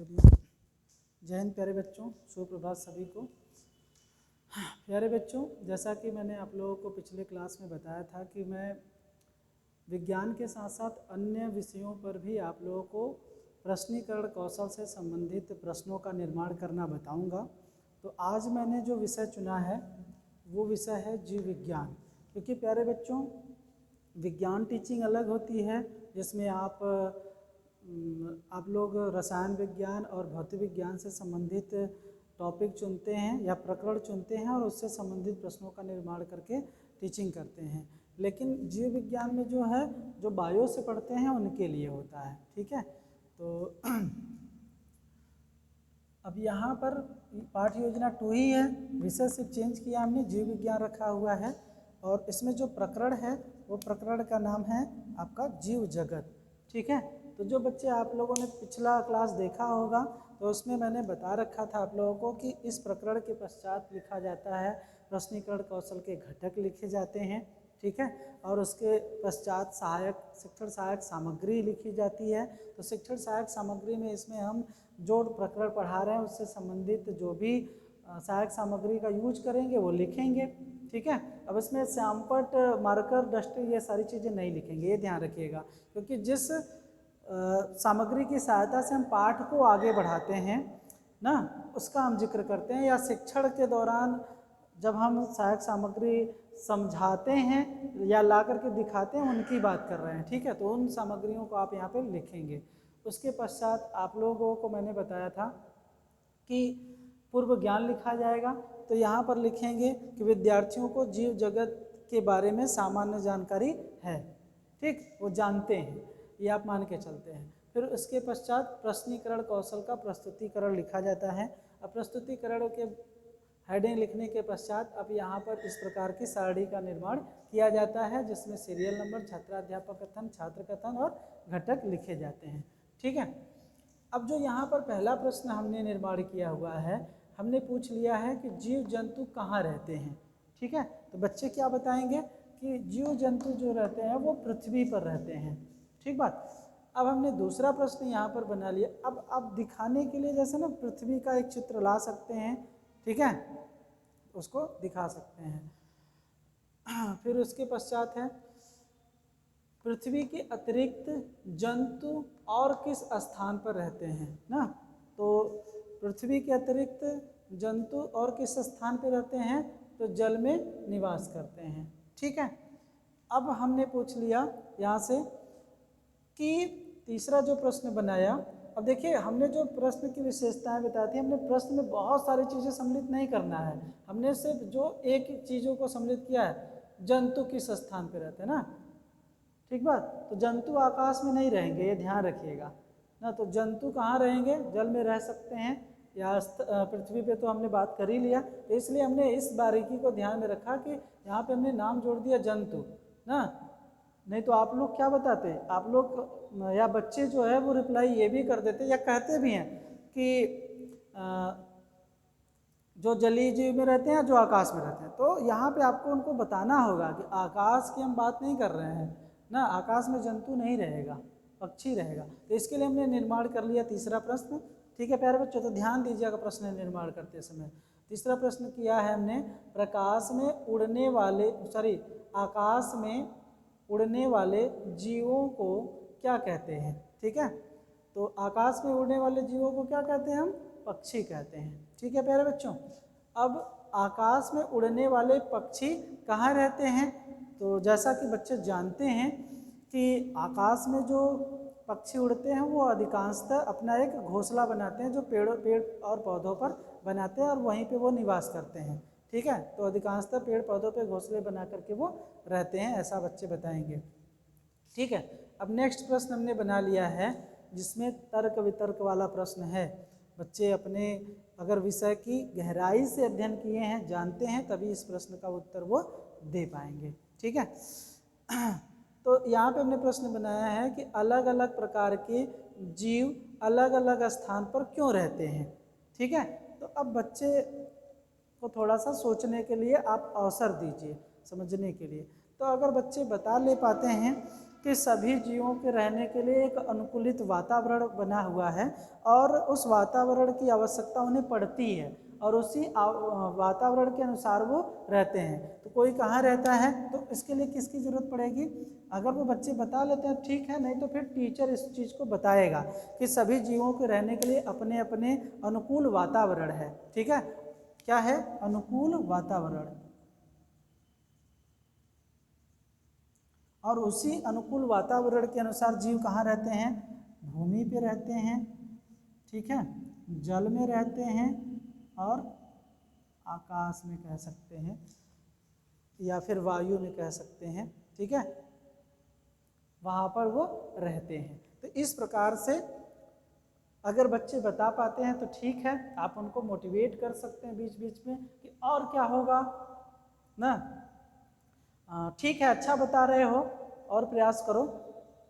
सूर्य। जय हिंद प्यारे बच्चों, सुप्रभात सभी को। प्यारे बच्चों, जैसा कि मैंने आप लोगों को पिछले क्लास में बताया था कि मैं विज्ञान के साथ साथ अन्य विषयों पर भी आप लोगों को प्रश्नीकरण कौशल से संबंधित प्रश्नों का निर्माण करना बताऊंगा। तो आज मैंने जो विषय चुना है वो विषय है जीव विज्ञान। क्योंकि प्यारे बच्चों, विज्ञान टीचिंग अलग होती है जिसमें आप लोग रसायन विज्ञान और भौतिक विज्ञान से संबंधित टॉपिक चुनते हैं या प्रकरण चुनते हैं और उससे संबंधित प्रश्नों का निर्माण करके टीचिंग करते हैं। लेकिन जीव विज्ञान में जो है, जो बायो से पढ़ते हैं उनके लिए होता है। ठीक है, तो अब यहाँ पर पाठ योजना 2 ही है, विषय सिर्फ चेंज किया हमने, जीव विज्ञान रखा हुआ है। और इसमें जो प्रकरण है वो प्रकरण का नाम है आपका जीव जगत। ठीक है, तो जो बच्चे आप लोगों ने पिछला क्लास देखा होगा तो उसमें मैंने बता रखा था आप लोगों को कि इस प्रकरण के पश्चात लिखा जाता है प्रश्नीकरण कौशल के घटक लिखे जाते हैं। ठीक है, और उसके पश्चात शिक्षण सहायक सामग्री लिखी जाती है। तो शिक्षण सहायक सामग्री में इसमें हम जो प्रकरण पढ़ा रहे हैं उससे संबंधित जो भी सहायक सामग्री का यूज करेंगे वो लिखेंगे। ठीक है, अब इसमें श्यामपट्ट, मार्कर, डस्टर ये सारी चीज़ें नहीं लिखेंगे, ये ध्यान रखिएगा। क्योंकि जिस सामग्री की सहायता से हम पाठ को आगे बढ़ाते हैं ना, उसका हम जिक्र करते हैं, या शिक्षण के दौरान जब हम सहायक सामग्री समझाते हैं या ला करके दिखाते हैं उनकी बात कर रहे हैं। ठीक है, तो उन सामग्रियों को आप यहाँ पे लिखेंगे। उसके पश्चात आप लोगों को मैंने बताया था कि पूर्व ज्ञान लिखा जाएगा। तो यहाँ पर लिखेंगे कि विद्यार्थियों को जीव जगत के बारे में सामान्य जानकारी है। ठीक, वो जानते हैं, ये आप मान के चलते हैं। फिर उसके पश्चात प्रश्नीकरण कौशल का प्रस्तुतिकरण लिखा जाता है। अब प्रस्तुतिकरण के हेडिंग लिखने के पश्चात अब यहाँ पर इस प्रकार की सारणी का निर्माण किया जाता है जिसमें सीरियल नंबर, छात्राध्यापक कथन, छात्र कथन और घटक लिखे जाते हैं। ठीक है, अब जो यहाँ पर पहला प्रश्न हमने निर्माण किया हुआ है, हमने पूछ लिया है कि जीव जंतु कहाँ रहते हैं। ठीक है, तो बच्चे क्या बताएंगे कि जीव जंतु जो रहते हैं वो पृथ्वी पर रहते हैं। ठीक बात। अब हमने दूसरा प्रश्न यहाँ पर बना लिया। अब आप दिखाने के लिए जैसे ना पृथ्वी का एक चित्र ला सकते हैं, ठीक है, उसको दिखा सकते हैं। फिर उसके पश्चात है पृथ्वी के अतिरिक्त जंतु और किस स्थान पर रहते हैं ना। तो पृथ्वी के अतिरिक्त जंतु और किस स्थान पर रहते हैं, तो जल में निवास करते हैं। ठीक है, अब हमने पूछ लिया यहाँ से कि तीसरा जो प्रश्न बनाया। अब देखिए, हमने जो प्रश्न की विशेषताएं बताई थी, हमने प्रश्न में बहुत सारी चीज़ें सम्मिलित नहीं करना है, हमने सिर्फ जो एक चीज़ों को सम्मिलित किया है, जंतु किस स्थान पर रहते हैं ना। ठीक बात, तो जंतु आकाश में नहीं रहेंगे, ये ध्यान रखिएगा ना। तो जंतु कहाँ रहेंगे, जल में रह सकते हैं या पृथ्वी पे, तो हमने बात कर ही लिया। तो इसलिए हमने इस बारीकी को ध्यान में रखा कि यहाँ पे हमने नाम जोड़ दिया जंतु ना। नहीं तो आप लोग क्या बताते, आप लोग या बच्चे जो है वो रिप्लाई ये भी कर देते या कहते भी हैं कि जो जलीय जीव में रहते हैं, जो आकाश में रहते हैं। तो यहाँ पे आपको उनको बताना होगा कि आकाश की हम बात नहीं कर रहे हैं ना, आकाश में जंतु नहीं रहेगा, पक्षी रहेगा। तो इसके लिए हमने निर्माण कर लिया तीसरा प्रश्न। ठीक है प्यारे बच्चों, तो ध्यान दीजिएगा प्रश्न निर्माण करते समय। तीसरा प्रश्न किया है हमने, प्रकाश में उड़ने वाले आकाश में उड़ने वाले जीवों को क्या कहते हैं। ठीक है, तो आकाश में उड़ने वाले जीवों को क्या कहते हैं, हम पक्षी कहते हैं। ठीक है प्यारे बच्चों, अब आकाश में उड़ने वाले पक्षी कहाँ रहते हैं, तो जैसा कि बच्चे जानते हैं कि आकाश में जो पक्षी उड़ते हैं वो अधिकांशतः अपना एक घोंसला बनाते हैं, जो पेड़ और पौधों पर बनाते हैं और वहीं पे वो निवास करते हैं। ठीक है, तो अधिकांशतः पेड़ पौधों पे घोंसले बना करके वो रहते हैं, ऐसा बच्चे बताएंगे। ठीक है, अब नेक्स्ट प्रश्न हमने बना लिया है जिसमें तर्क वितर्क वाला प्रश्न है। बच्चे अपने अगर विषय की गहराई से अध्ययन किए हैं, जानते हैं, तभी इस प्रश्न का उत्तर वो दे पाएंगे। ठीक है, तो यहाँ पे हमने प्रश्न बनाया है कि अलग अलग प्रकार के जीव अलग अलग स्थान पर क्यों रहते हैं। ठीक है, तो अब बच्चे को थोड़ा सा सोचने के लिए आप अवसर दीजिए, समझने के लिए। तो अगर बच्चे बता ले पाते हैं कि सभी जीवों के रहने के लिए एक अनुकूलित वातावरण बना हुआ है और उस वातावरण की आवश्यकता उन्हें पड़ती है और उसी वातावरण के अनुसार वो रहते हैं। तो कोई कहाँ रहता है तो इसके लिए किसकी ज़रूरत पड़ेगी? अगर वो बच्चे बता लेते हैं ठीक है, नहीं तो फिर टीचर इस चीज़ को बताएगा कि सभी जीवों के रहने के लिए अपने अपने अनुकूल वातावरण है। ठीक है, क्या है? अनुकूल वातावरण। और उसी अनुकूल वातावरण के अनुसार जीव कहाँ रहते हैं? भूमि पे रहते हैं, ठीक है, जल में रहते हैं और आकाश में कह सकते हैं या फिर वायु में कह सकते हैं। ठीक है, वहाँ पर वो रहते हैं। तो इस प्रकार से अगर बच्चे बता पाते हैं तो ठीक है, आप उनको मोटिवेट कर सकते हैं बीच बीच में कि और क्या होगा ना, ठीक है, अच्छा बता रहे हो और प्रयास करो।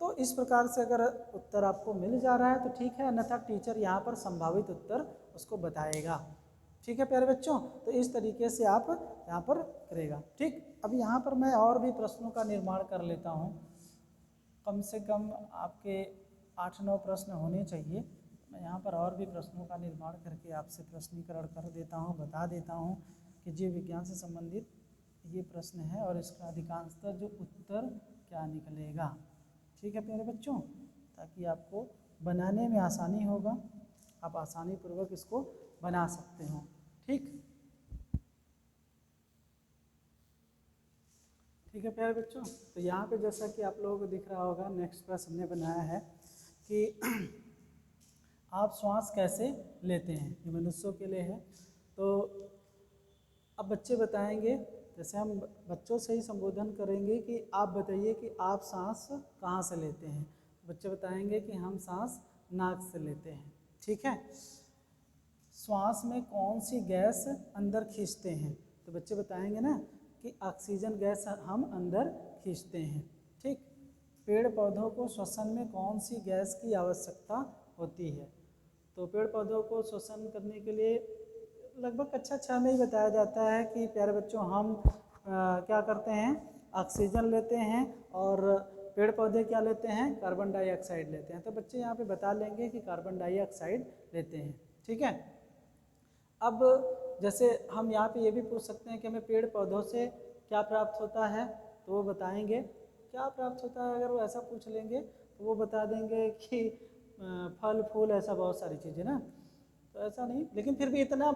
तो इस प्रकार से अगर उत्तर आपको मिल जा रहा है तो ठीक है, अन्यथा टीचर यहाँ पर संभावित उत्तर उसको बताएगा। ठीक है प्यारे बच्चों, तो इस तरीके से आप यहाँ पर करेगा। ठीक, अब यहाँ पर मैं और भी प्रश्नों का निर्माण कर लेता हूँ, कम से कम आपके 8-9 प्रश्न होने चाहिए। मैं यहाँ पर और भी प्रश्नों का निर्माण करके आपसे प्रश्नीकरण कर देता हूँ, बता देता हूँ कि जीव विज्ञान से संबंधित ये प्रश्न है और इसका अधिकांशतः जो उत्तर क्या निकलेगा। ठीक है प्यारे बच्चों, ताकि आपको बनाने में आसानी होगा, आप आसानी पूर्वक इसको बना सकते हो। ठीक ठीक है प्यारे बच्चों, तो यहाँ पे जैसा कि आप लोगों को दिख रहा होगा, नेक्स्ट प्रश्न हमने बनाया है कि आप श्वास कैसे लेते हैं, ये मनुष्यों के लिए है। तो अब बच्चे बताएंगे, जैसे हम बच्चों से ही संबोधन करेंगे कि आप बताइए कि आप सांस कहाँ से लेते हैं। तो बच्चे बताएंगे कि हम सांस नाक से लेते हैं। ठीक है, श्वास में कौन सी गैस अंदर खींचते हैं? तो बच्चे बताएंगे ना कि ऑक्सीजन गैस हम अंदर खींचते हैं। ठीक, पेड़ पौधों को श्वसन में कौन सी गैस की आवश्यकता होती है? तो पेड़ पौधों को श्वसन करने के लिए लगभग कक्षा 6 में ही बताया जाता है कि प्यारे बच्चों हम क्या करते हैं, ऑक्सीजन लेते हैं और पेड़ पौधे क्या लेते हैं, कार्बन डाइऑक्साइड लेते हैं। तो बच्चे यहाँ पे बता लेंगे कि कार्बन डाइऑक्साइड लेते हैं। ठीक है, अब जैसे हम यहाँ पे ये भी पूछ सकते हैं कि हमें पेड़ पौधों से क्या प्राप्त होता है, तो वो बताएंगे क्या प्राप्त होता है। अगर वो ऐसा पूछ लेंगे तो वो बता देंगे कि फल फूल, ऐसा बहुत सारी चीज़ें ना। तो ऐसा नहीं, लेकिन फिर भी इतना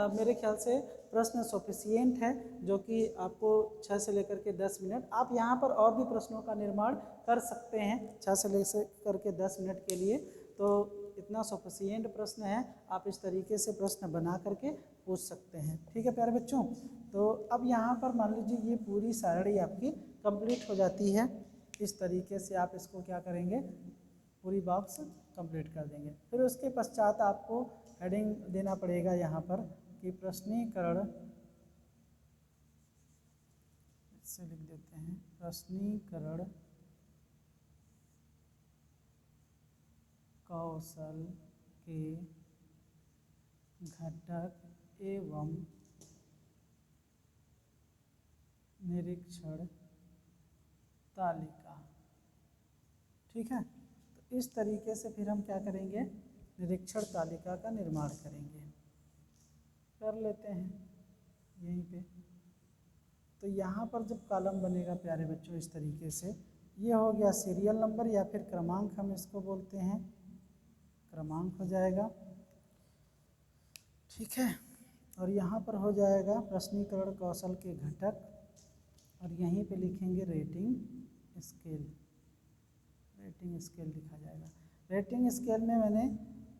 मेरे ख्याल से प्रश्न सफिशिएंट है, जो कि आपको 6 से लेकर के 10 मिनट, आप यहाँ पर और भी प्रश्नों का निर्माण कर सकते हैं 6 से लेकर के 10 मिनट के लिए। तो इतना सफिशिएंट प्रश्न है, आप इस तरीके से प्रश्न बना करके पूछ सकते हैं। ठीक है प्यारे बच्चों, तो अब यहाँ पर मान लीजिए ये पूरी सारणी आपकी कंप्लीट हो जाती है। इस तरीके से आप इसको क्या करेंगे, पूरी बॉक्स कंप्लीट कर देंगे। फिर उसके पश्चात आपको हेडिंग देना पड़ेगा यहाँ पर कि प्रश्नीकरण, इससे लिख देते हैं प्रश्नीकरण कौशल के घटक एवं निरीक्षण तालिका। ठीक है, तो इस तरीके से फिर हम क्या करेंगे, निरीक्षण तालिका का निर्माण करेंगे। कर लेते हैं यहीं पे। तो यहाँ पर जब कॉलम बनेगा प्यारे बच्चों इस तरीके से, ये हो गया सीरियल नंबर या फिर क्रमांक, हम इसको बोलते हैं, क्रमांक हो जाएगा। ठीक है, और यहाँ पर हो जाएगा प्रश्नीकरण कौशल के घटक, और यहीं पे लिखेंगे रेटिंग स्केल। रेटिंग स्केल लिखा जाएगा। रेटिंग स्केल में मैंने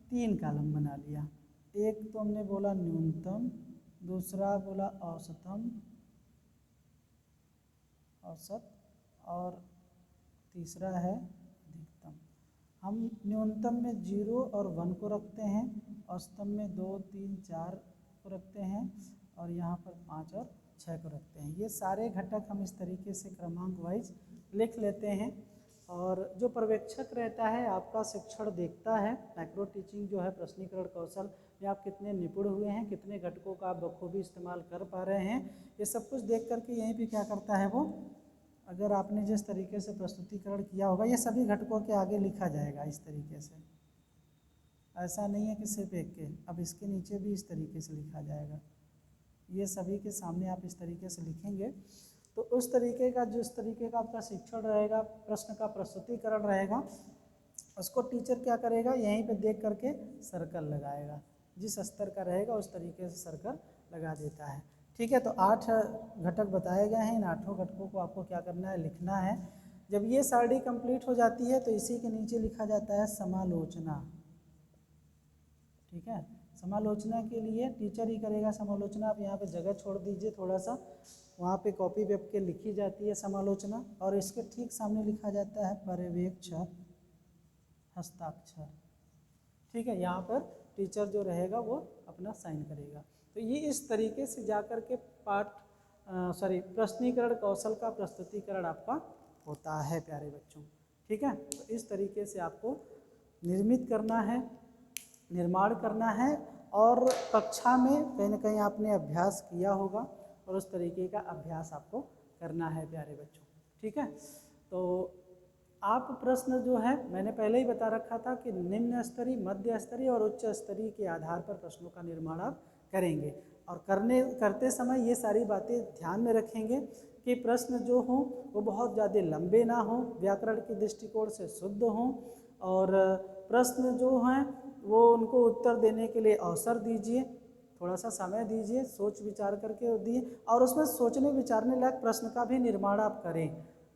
3 कॉलम बना लिया। एक तो हमने बोला न्यूनतम, दूसरा बोला औसतम, औसत, और तीसरा है अधिकतम। हम न्यूनतम में 0 और 1 को रखते हैं, औसतम में 2, 3, 4 को रखते हैं, और यहाँ पर 5 और 6 को रखते हैं। ये सारे घटक हम इस तरीके से क्रमांक वाइज लिख लेते हैं। और जो पर्यवेक्षक रहता है आपका शिक्षण देखता है, माइक्रो टीचिंग जो है प्रश्नीकरण कौशल में आप कितने निपुण हुए हैं, कितने घटकों का आप बखूबी इस्तेमाल कर पा रहे हैं, ये सब कुछ देख करके यहीं पे क्या करता है वो अगर आपने जिस तरीके से प्रस्तुतिकरण किया होगा, ये सभी घटकों के आगे लिखा जाएगा इस तरीके से, ऐसा नहीं है कि सिर्फ एक के, अब इसके नीचे भी इस तरीके से लिखा जाएगा। ये सभी के सामने आप इस तरीके से लिखेंगे तो उस तरीके का, जिस तरीके का आपका शिक्षण रहेगा, प्रश्न का प्रस्तुतिकरण रहेगा, उसको टीचर क्या करेगा, यहीं पे देख करके सर्कल लगाएगा। जिस स्तर का रहेगा उस तरीके से सर्कल लगा देता है। ठीक है, तो 8 घटक बताए गए हैं। इन 8 घटकों को आपको क्या करना है, लिखना है। जब ये सारणी कंप्लीट हो जाती है तो इसी के नीचे लिखा जाता है समालोचना। ठीक है, समालोचना के लिए टीचर ही करेगा समालोचना। आप यहाँ पे जगह छोड़ दीजिए थोड़ा सा, वहाँ पे कॉपी वेब के लिखी जाती है समालोचना, और इसके ठीक सामने लिखा जाता है पर्यवेक्षक हस्ताक्षर। ठीक है, यहाँ पर टीचर जो रहेगा वो अपना साइन करेगा। तो ये इस तरीके से जाकर के प्रश्नीकरण कौशल का प्रस्तुतिकरण आपका होता है प्यारे बच्चों। ठीक है, तो इस तरीके से आपको निर्मित करना है, निर्माण करना है, और कक्षा में कहीं ना कहीं आपने अभ्यास किया होगा और उस तरीके का अभ्यास आपको करना है प्यारे बच्चों। ठीक है, तो आप प्रश्न जो है मैंने पहले ही बता रखा था कि निम्न स्तरीय, मध्य स्तरीय और उच्च स्तरीय के आधार पर प्रश्नों का निर्माण आप करेंगे, और करते समय ये सारी बातें ध्यान में रखेंगे कि प्रश्न जो हों वो बहुत ज़्यादा लंबे ना हों, व्याकरण के दृष्टिकोण से शुद्ध हों, और प्रश्न जो हैं वो उनको उत्तर देने के लिए अवसर दीजिए, थोड़ा सा समय दीजिए, सोच विचार करके दिए, और उसमें सोचने विचारने लायक प्रश्न का भी निर्माण आप करें।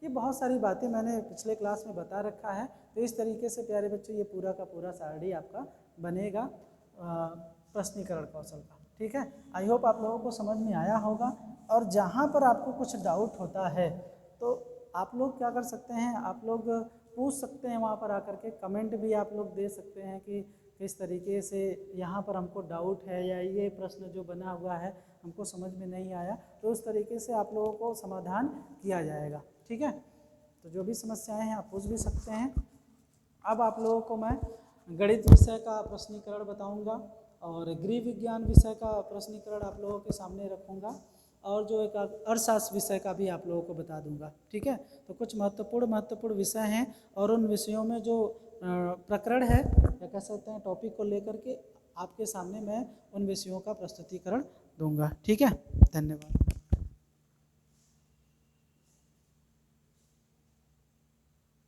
ये बहुत सारी बातें मैंने पिछले क्लास में बता रखा है। तो इस तरीके से प्यारे बच्चों ये पूरा का पूरा सारणी आपका बनेगा प्रश्नीकरण कौशल का। ठीक है, आई होप आप लोगों को समझ में आया होगा। और जहाँ पर आपको कुछ डाउट होता है तो आप लोग क्या कर सकते हैं, आप लोग पूछ सकते हैं, वहाँ पर आकर के कमेंट भी आप लोग दे सकते हैं कि किस तरीके से यहाँ पर हमको डाउट है, या ये प्रश्न जो बना हुआ है हमको समझ में नहीं आया, तो उस तरीके से आप लोगों को समाधान किया जाएगा। ठीक है, तो जो भी समस्याएं हैं आप पूछ भी सकते हैं। अब आप लोगों को मैं गणित विषय का प्रश्नीकरण बताऊंगा, और गृह विज्ञान विषय का प्रश्नीकरण आप लोगों के सामने रखूंगा, और जो एक अर्थशास्त्र विषय का भी आप लोगों को बता दूंगा। ठीक है, तो कुछ महत्वपूर्ण विषय हैं, और उन विषयों में जो प्रकरण है या कह सकते हैं टॉपिक को लेकर के आपके सामने मैं उन विषयों का प्रस्तुतिकरण दूंगा। ठीक है, धन्यवाद।